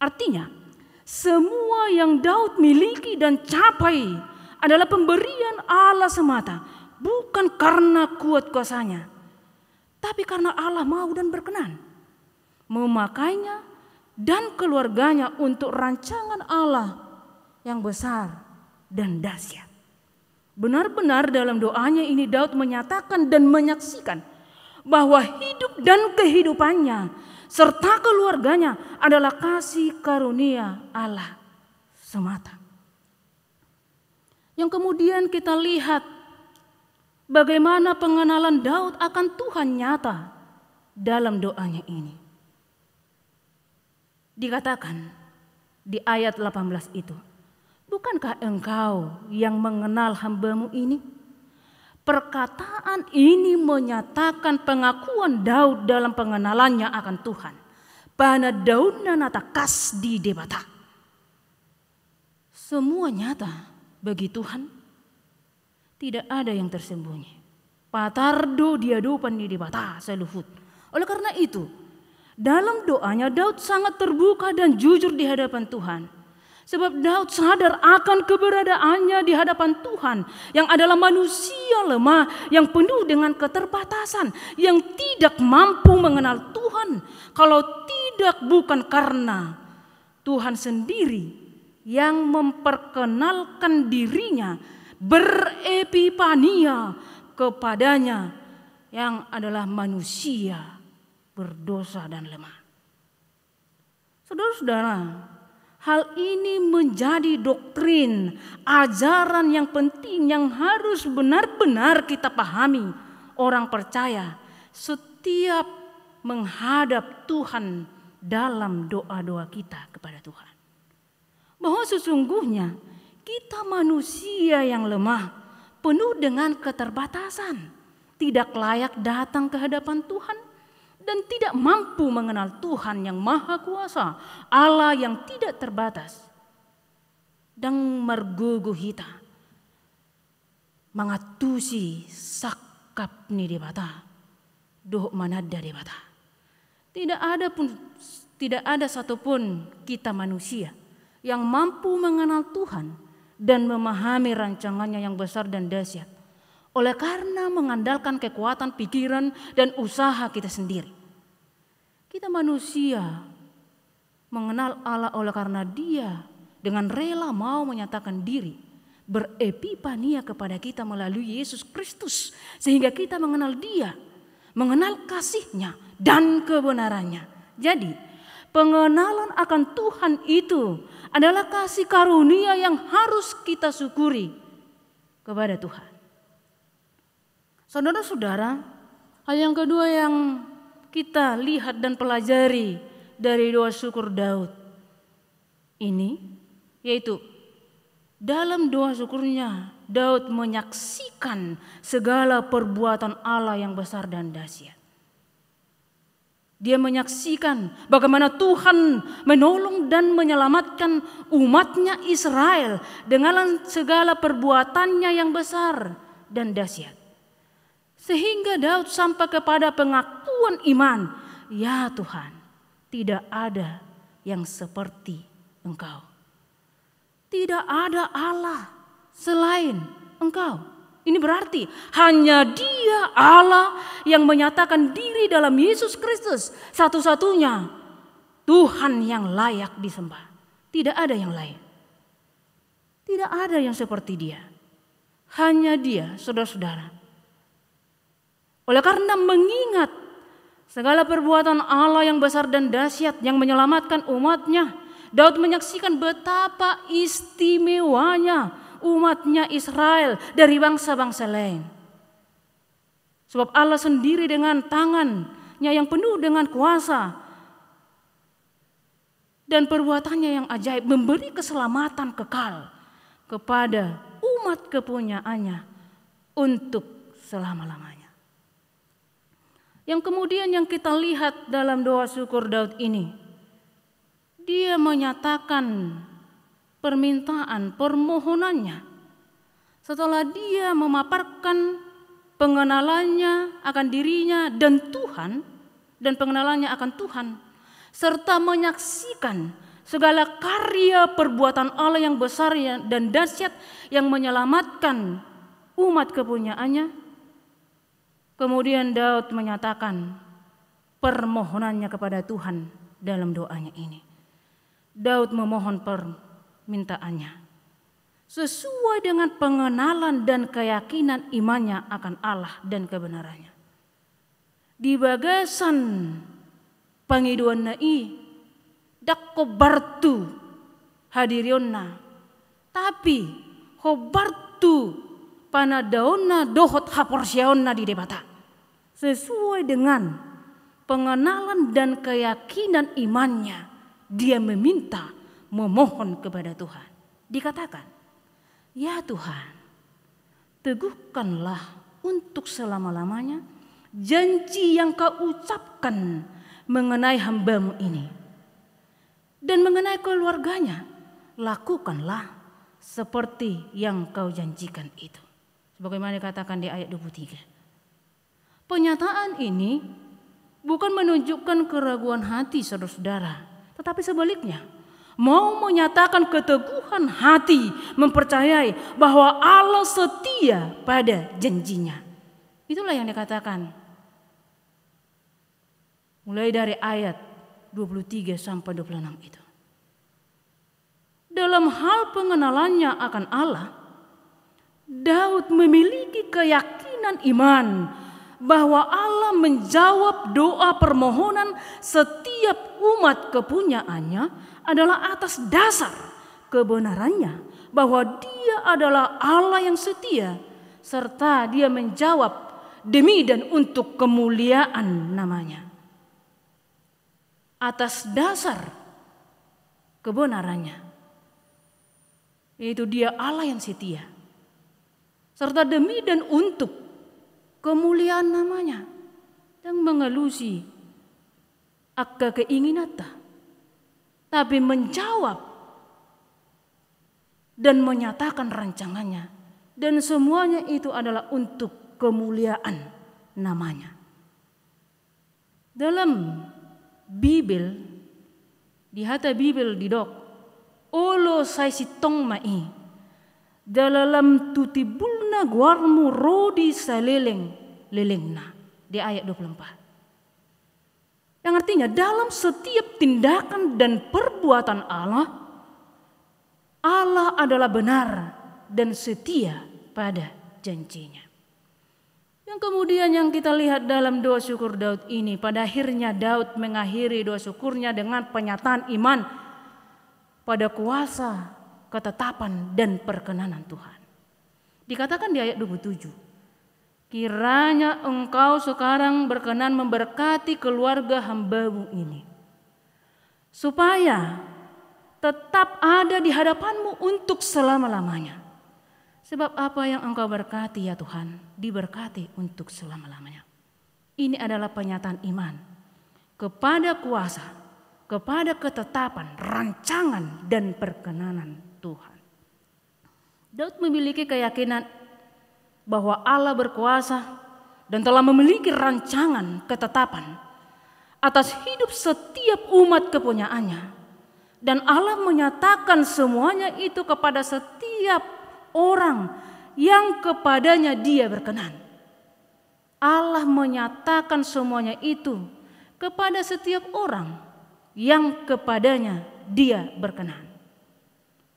Artinya, semua yang Daud miliki dan capai adalah pemberian Allah semata, bukan karena kuat kuasanya, tapi karena Allah mau dan berkenan memakainya dan keluarganya untuk rancangan Allah yang besar dan dahsyat. Benar-benar dalam doanya ini Daud menyatakan dan menyaksikan bahwa hidup dan kehidupannya serta keluarganya adalah kasih karunia Allah semata. Yang kemudian kita lihat bagaimana pengenalan Daud akan Tuhan nyata dalam doanya ini. Dikatakan di ayat 18 itu, bukankah engkau yang mengenal hamba-Mu ini? Perkataan ini menyatakan pengakuan Daud dalam pengenalannya akan Tuhan. Pana Daudna nata kasdi debata. Semua nyata bagi Tuhan. Tidak ada yang tersembunyi. Patardo diadopan di debata seluhut. Oleh karena itu, dalam doanya Daud sangat terbuka dan jujur di hadapan Tuhan. Sebab Daud sadar akan keberadaannya di hadapan Tuhan yang adalah manusia lemah yang penuh dengan keterbatasan, yang tidak mampu mengenal Tuhan kalau tidak bukan karena Tuhan sendiri yang memperkenalkan dirinya berepipania kepadanya yang adalah manusia berdosa dan lemah. Saudara-saudara, hal ini menjadi doktrin, ajaran yang penting yang harus benar-benar kita pahami orang percaya setiap menghadap Tuhan dalam doa-doa kita kepada Tuhan. Bahwa sesungguhnya kita manusia yang lemah, penuh dengan keterbatasan, tidak layak datang ke hadapan Tuhan, dan tidak mampu mengenal Tuhan yang maha kuasa, Allah yang tidak terbatas. Dan mergugu hita, mengatusi sakap ni debata, doh manada debata. Tidak ada satupun kita manusia yang mampu mengenal Tuhan dan memahami rancangannya yang besar dan dahsyat. Oleh karena mengandalkan kekuatan pikiran dan usaha kita sendiri. Kita manusia mengenal Allah oleh karena Dia dengan rela mau menyatakan diri, berepipania kepada kita melalui Yesus Kristus, sehingga kita mengenal Dia, mengenal kasih-Nya dan kebenarannya. Jadi pengenalan akan Tuhan itu adalah kasih karunia yang harus kita syukuri kepada Tuhan. Saudara-saudara, hal yang kedua yang kita lihat dan pelajari dari doa syukur Daud ini, yaitu dalam doa syukurnya Daud menyaksikan segala perbuatan Allah yang besar dan dahsyat. Dia menyaksikan bagaimana Tuhan menolong dan menyelamatkan umatnya Israel dengan segala perbuatannya yang besar dan dahsyat. Sehingga Daud sampai kepada pengakuan iman, ya Tuhan, tidak ada yang seperti Engkau. Tidak ada Allah selain Engkau. Ini berarti hanya Dia Allah yang menyatakan diri dalam Yesus Kristus, satu-satunya Tuhan yang layak disembah. Tidak ada yang lain. Tidak ada yang seperti Dia. Hanya Dia, saudara-saudara. Oleh karena mengingat segala perbuatan Allah yang besar dan dahsyat yang menyelamatkan umatnya, Daud menyaksikan betapa istimewanya umatnya Israel dari bangsa-bangsa lain. Sebab Allah sendiri dengan tangannya yang penuh dengan kuasa dan perbuatannya yang ajaib memberi keselamatan kekal kepada umat kepunyaannya untuk selama-lamanya. Yang kemudian yang kita lihat dalam doa syukur Daud ini, dia menyatakan permintaan, permohonannya. Setelah dia memaparkan pengenalannya akan dirinya dan Tuhan, dan pengenalannya akan Tuhan, serta menyaksikan segala karya perbuatan Allah yang besar dan dahsyat yang menyelamatkan umat kepunyaannya, kemudian Daud menyatakan permohonannya kepada Tuhan dalam doanya ini. Daud memohon permintaannya sesuai dengan pengenalan dan keyakinan imannya akan Allah dan kebenarannya. Di bagasan pangiduan nai dakkobartu hadirionna, tapi hobartu panadaonna dohot haporsiaonna di debata. Sesuai dengan pengenalan dan keyakinan imannya, dia meminta, memohon kepada Tuhan. Dikatakan, ya Tuhan, teguhkanlah untuk selama-lamanya janji yang Kau ucapkan mengenai hamba-Mu ini. Dan mengenai keluarganya, lakukanlah seperti yang Kau janjikan itu. Sebagaimana dikatakan di ayat 23. Pernyataan ini bukan menunjukkan keraguan hati saudara-saudara, tetapi sebaliknya, mau menyatakan keteguhan hati, mempercayai bahwa Allah setia pada janjinya. Itulah yang dikatakan mulai dari ayat 23 sampai 26 itu. Dalam hal pengenalannya akan Allah, Daud memiliki keyakinan iman bahwa Allah menjawab doa permohonan setiap umat kepunyaannya adalah atas dasar kebenarannya bahwa Dia adalah Allah yang setia, serta Dia menjawab demi dan untuk kemuliaan namanya. Atas dasar kebenarannya, yaitu Dia Allah yang setia, serta demi dan untuk kemuliaan namanya, yang mengelusi akka keinginata, tapi menjawab dan menyatakan rancangannya, dan semuanya itu adalah untuk kemuliaan namanya. Dalam Bibel, di hata Bibel didok, olo sai sitong mai, dalam tutibulna guarmu rodi saleleng-lelengna, di ayat 24. Yang artinya dalam setiap tindakan dan perbuatan Allah, Allah adalah benar dan setia pada janjinya. Yang kemudian yang kita lihat dalam doa syukur Daud ini, pada akhirnya Daud mengakhiri doa syukurnya dengan pernyataan iman pada kuasa, ketetapan dan perkenanan Tuhan. Dikatakan di ayat 27, kiranya Engkau sekarang berkenan memberkati keluarga hamba-Mu ini, supaya tetap ada di hadapan-Mu untuk selama-lamanya. Sebab apa yang Engkau berkati ya Tuhan, diberkati untuk selama-lamanya. Ini adalah pernyataan iman kepada kuasa, kepada ketetapan, rancangan, dan perkenanan Tuhan. Daud memiliki keyakinan bahwa Allah berkuasa dan telah memiliki rancangan ketetapan atas hidup setiap umat kepunyaannya. Dan Allah menyatakan semuanya itu kepada setiap orang yang kepadanya Dia berkenan. Allah menyatakan semuanya itu kepada setiap orang yang kepadanya Dia berkenan.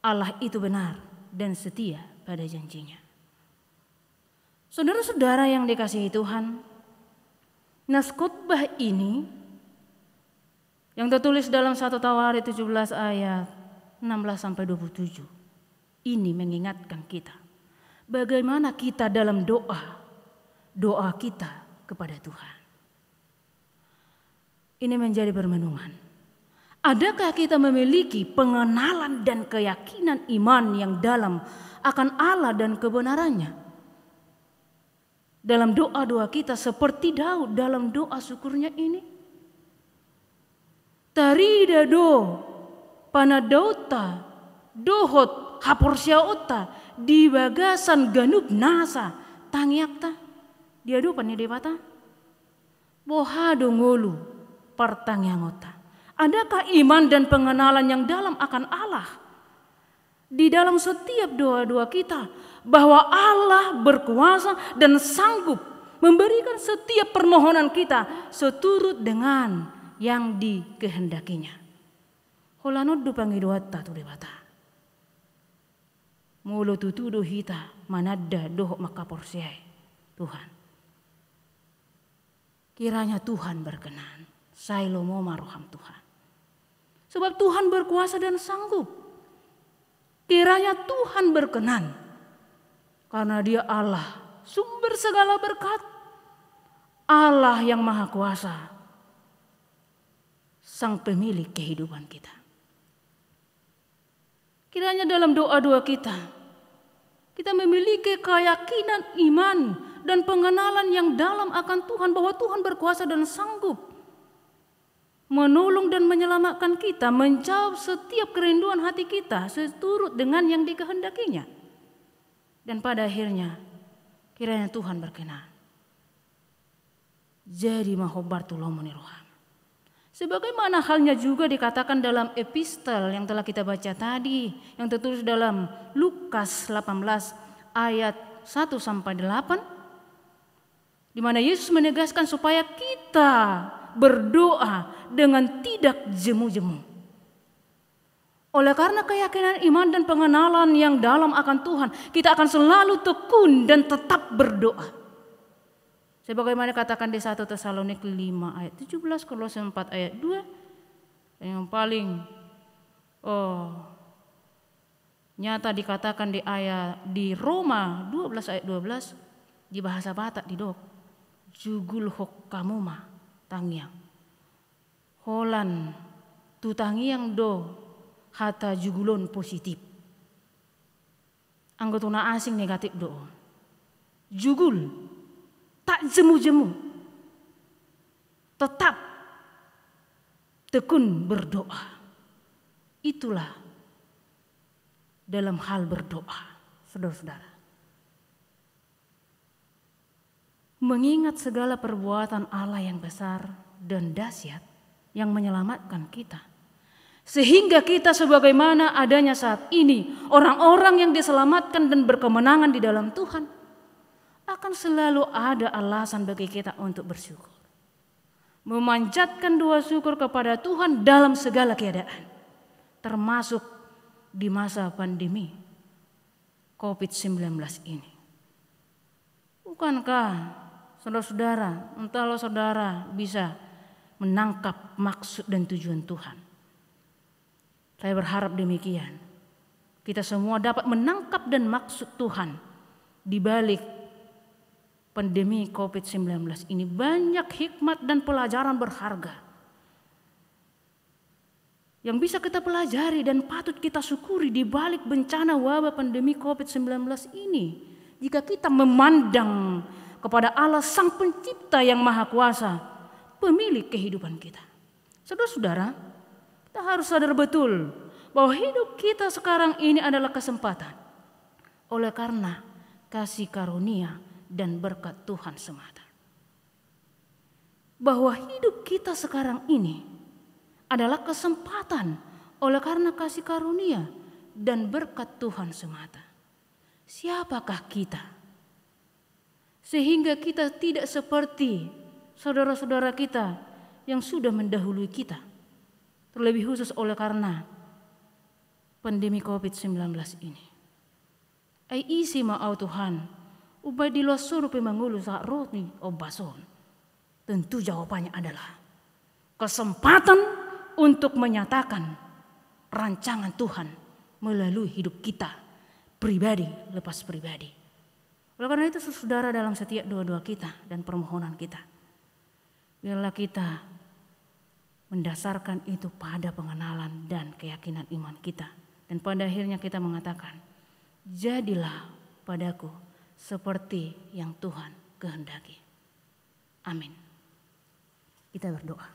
Allah itu benar dan setia pada janjinya. Saudara-saudara yang dikasihi Tuhan, nas khotbah ini yang tertulis dalam 1 Tawarik 17 ayat 16-27 ini mengingatkan kita bagaimana kita dalam doa kita kepada Tuhan. Ini menjadi permenungan. Adakah kita memiliki pengenalan dan keyakinan iman yang dalam akan Allah dan kebenarannya? Dalam doa-doa kita seperti Daud dalam doa syukurnya ini. Tarida do panadauta dohot haporsyaota di bagasan ganub nasa tangiakta dia do panidewata bohado ngolu pertangiangota. Adakah iman dan pengenalan yang dalam akan Allah di dalam setiap doa-doa kita bahwa Allah berkuasa dan sanggup memberikan setiap permohonan kita seturut dengan yang dikehendakinya. Holanod do pangiduata tu debata. Mulo tutudo hita manada doh makaporsiai Tuhan. Kiranya Tuhan berkenan. Sailo mo maroham Tuhan. Sebab Tuhan berkuasa dan sanggup. Kiranya Tuhan berkenan. Karena Dia Allah, sumber segala berkat. Allah yang maha kuasa. Sang pemilik kehidupan kita. Kiranya dalam doa-doa kita memiliki keyakinan iman dan pengenalan yang dalam akan Tuhan bahwa Tuhan berkuasa dan sanggup menolong dan menyelamatkan kita, menjawab setiap kerinduan hati kita seturut dengan yang dikehendakinya. Dan pada akhirnya kiranya Tuhan berkenan. Jadi mahobartulomoni roham. Sebagaimana halnya juga dikatakan dalam epistel yang telah kita baca tadi, yang tertulis dalam Lukas 18 ayat 1-8, di mana Yesus menegaskan supaya kita berdoa dengan tidak jemu-jemu. Oleh karena keyakinan iman dan pengenalan yang dalam akan Tuhan, kita akan selalu tekun dan tetap berdoa. Sebagaimana katakan di 1 Tesalonik 5 ayat 17, Kolose 4 ayat 2, yang paling nyata dikatakan di Roma 12 ayat 12 di bahasa Batak di dok. Jugul hok kamuma tangiang. Holan tu tangiang do hata jugulon positif. Anggotuna asing negatif do. Jugul tak jemu-jemu, tetap tekun berdoa. Itulah dalam hal berdoa, saudara-saudara. Mengingat segala perbuatan Allah yang besar dan dahsyat yang menyelamatkan kita. Sehingga kita sebagaimana adanya saat ini, orang-orang yang diselamatkan dan berkemenangan di dalam Tuhan, akan selalu ada alasan bagi kita untuk bersyukur. Memanjatkan doa syukur kepada Tuhan dalam segala keadaan. Termasuk di masa pandemi COVID-19 ini. Bukankah saudara-saudara, entahlah saudara bisa menangkap maksud dan tujuan Tuhan. Saya berharap demikian. Kita semua dapat menangkap dan maksud Tuhan di balik pandemi COVID-19 ini. Banyak hikmat dan pelajaran berharga yang bisa kita pelajari dan patut kita syukuri di balik bencana wabah pandemi COVID-19 ini. Jika kita memandang kepada Allah Sang Pencipta yang Maha Kuasa, pemilik kehidupan kita. Saudara-saudara, kita harus sadar betul bahwa hidup kita sekarang ini adalah kesempatan oleh karena kasih karunia dan berkat Tuhan semata. Bahwa hidup kita sekarang ini adalah kesempatan oleh karena kasih karunia dan berkat Tuhan semata. Siapakah kita? Sehingga kita tidak seperti saudara-saudara kita yang sudah mendahului kita. Terlebih khusus oleh karena pandemi COVID-19 ini. Ai isi mau Tuhan, ubay di luar suruh pemangulu saat roti obason. Tentu jawabannya adalah kesempatan untuk menyatakan rancangan Tuhan melalui hidup kita pribadi lepas pribadi. Oleh karena itu saudara, dalam setiap doa-doa kita dan permohonan kita, biarlah kita mendasarkan itu pada pengenalan dan keyakinan iman kita. Dan pada akhirnya kita mengatakan, jadilah padaku seperti yang Tuhan kehendaki. Amin. Kita berdoa.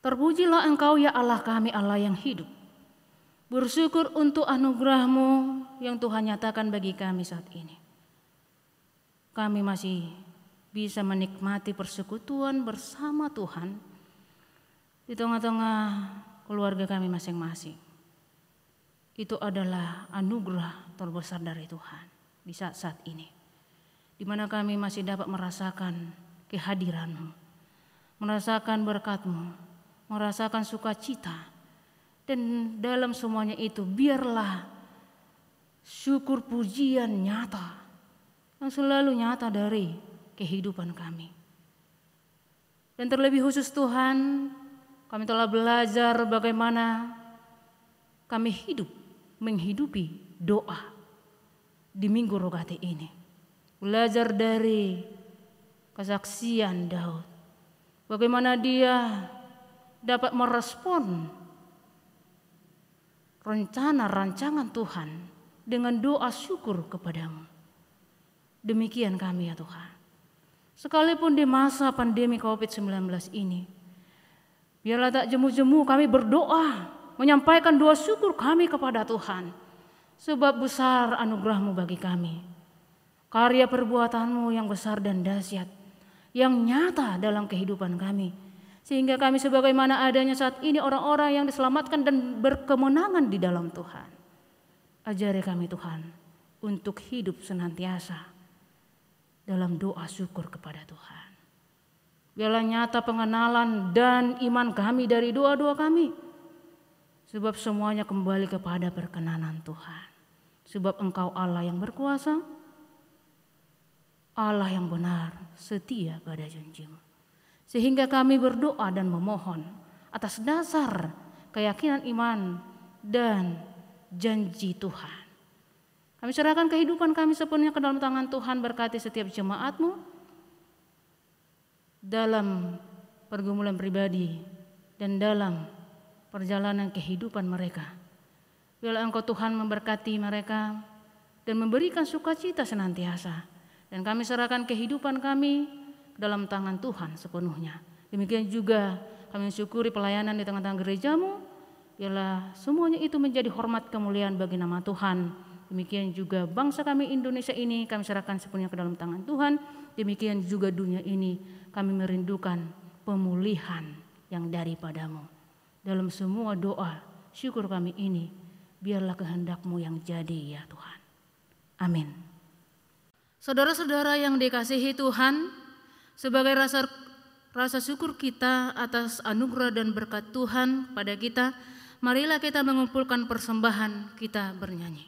Terpujilah Engkau ya Allah kami, Allah yang hidup. Bersyukur untuk anugerah-Mu yang Tuhan nyatakan bagi kami saat ini. Kami masih bisa menikmati persekutuan bersama Tuhan di tengah-tengah keluarga kami masing-masing. Itu adalah anugerah terbesar dari Tuhan di saat-saat ini, di mana kami masih dapat merasakan kehadiran-Mu, merasakan berkat-Mu, merasakan sukacita. Dan dalam semuanya itu biarlah syukur pujian nyata yang selalu nyata dari kehidupan kami. Dan terlebih khusus Tuhan, kami telah belajar bagaimana kami hidup menghidupi doa di Minggu Rogate ini. Belajar dari kesaksian Daud, bagaimana dia dapat merespon rencana rancangan Tuhan dengan doa syukur kepadamu. Demikian kami ya Tuhan. Sekalipun di masa pandemi COVID-19 ini, biarlah tak jemu-jemu kami berdoa, menyampaikan doa syukur kami kepada Tuhan. Sebab besar anugerah-Mu bagi kami. Karya perbuatan-Mu yang besar dan dahsyat, yang nyata dalam kehidupan kami. Sehingga kami sebagaimana adanya saat ini orang-orang yang diselamatkan dan berkemenangan di dalam Tuhan. Ajari kami Tuhan untuk hidup senantiasa dalam doa syukur kepada Tuhan. Biarlah nyata pengenalan dan iman kami dari doa-doa kami. Sebab semuanya kembali kepada perkenanan Tuhan. Sebab Engkau Allah yang berkuasa, Allah yang benar, setia pada janji-Mu. Sehingga kami berdoa dan memohon atas dasar keyakinan iman dan janji Tuhan. Kami serahkan kehidupan kami sepenuhnya ke dalam tangan Tuhan. Berkati setiap jemaat-Mu dalam pergumulan pribadi dan dalam perjalanan kehidupan mereka. Biarlah Engkau Tuhan memberkati mereka dan memberikan sukacita senantiasa. Dan kami serahkan kehidupan kami dalam tangan Tuhan sepenuhnya. Demikian juga kami syukuri pelayanan di tengah-tengah gereja-Mu. Biarlah semuanya itu menjadi hormat kemuliaan bagi nama Tuhan. Demikian juga bangsa kami Indonesia ini kami serahkan sepenuhnya ke dalam tangan Tuhan. Demikian juga dunia ini kami merindukan pemulihan yang daripada-Mu. Dalam semua doa syukur kami ini, biarlah kehendak-Mu yang jadi ya Tuhan. Amin. Saudara-saudara yang dikasihi Tuhan, sebagai rasa syukur kita atas anugerah dan berkat Tuhan pada kita, marilah kita mengumpulkan persembahan, kita bernyanyi.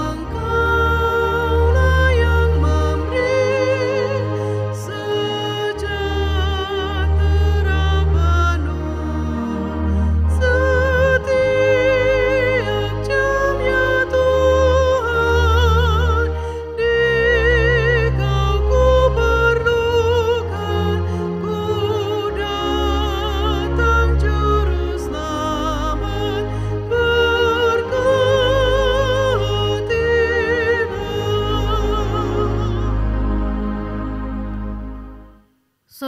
Engkaulah yang memberi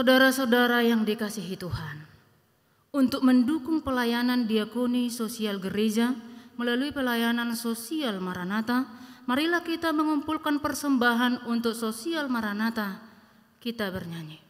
Saudara-saudara yang dikasihi Tuhan, untuk mendukung pelayanan diakoni sosial gereja melalui pelayanan sosial Maranatha, marilah kita mengumpulkan persembahan untuk sosial Maranatha. Kita bernyanyi.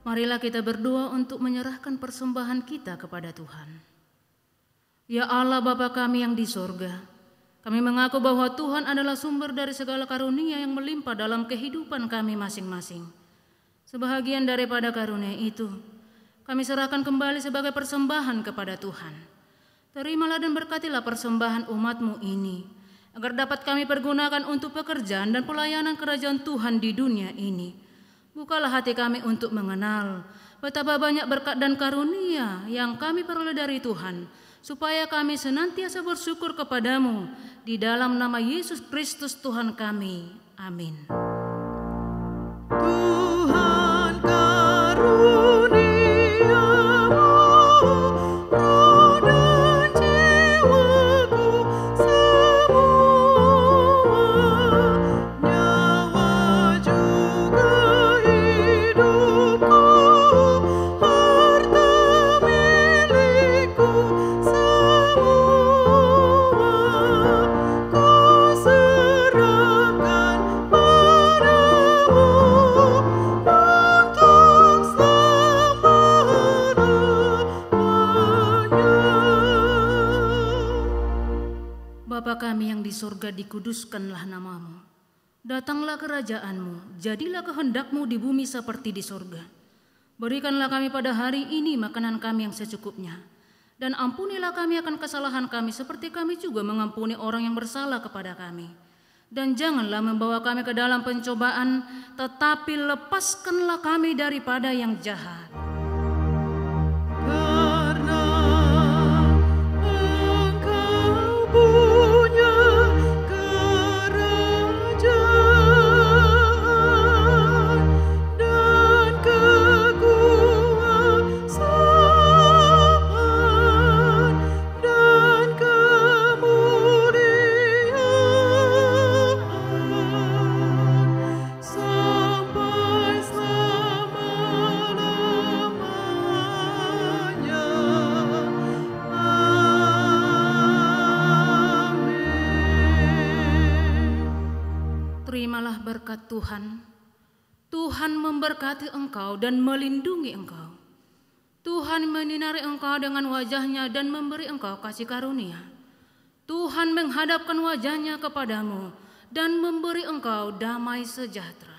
Marilah kita berdoa untuk menyerahkan persembahan kita kepada Tuhan. Ya Allah Bapa kami yang di sorga, kami mengaku bahwa Tuhan adalah sumber dari segala karunia yang melimpah dalam kehidupan kami masing-masing. Sebahagian daripada karunia itu, kami serahkan kembali sebagai persembahan kepada Tuhan. Terimalah dan berkatilah persembahan umat-Mu ini, agar dapat kami pergunakan untuk pekerjaan dan pelayanan kerajaan Tuhan di dunia ini. Bukalah hati kami untuk mengenal betapa banyak berkat dan karunia yang kami peroleh dari Tuhan, supaya kami senantiasa bersyukur kepadamu di dalam nama Yesus Kristus Tuhan kami. Amin. Tuhan karuniamu, roh dan jiwaku semua, nyawa juga hidupku, harta milikku semua, ku serahkan padamu untuk selama-lamanya. Bapa kami yang di sorga, dikuduskanlah namamu. Datanglah kerajaanmu, jadilah kehendak-Mu di bumi seperti di sorga. Berikanlah kami pada hari ini makanan kami yang secukupnya. Dan ampunilah kami akan kesalahan kami seperti kami juga mengampuni orang yang bersalah kepada kami. Dan janganlah membawa kami ke dalam pencobaan, tetapi lepaskanlah kami daripada yang jahat. Karena Engkau punya kerajaan dan kekuasaan dan kemuliaan sampai selama-lamanya. Amin. Terimalah berkat Tuhan. Tuhan memberkati engkau dan melindungi engkau. Tuhan menyinari engkau dengan wajah-Nya dan memberi engkau kasih karunia. Tuhan menghadapkan wajah-Nya kepadamu dan memberi engkau damai sejahtera.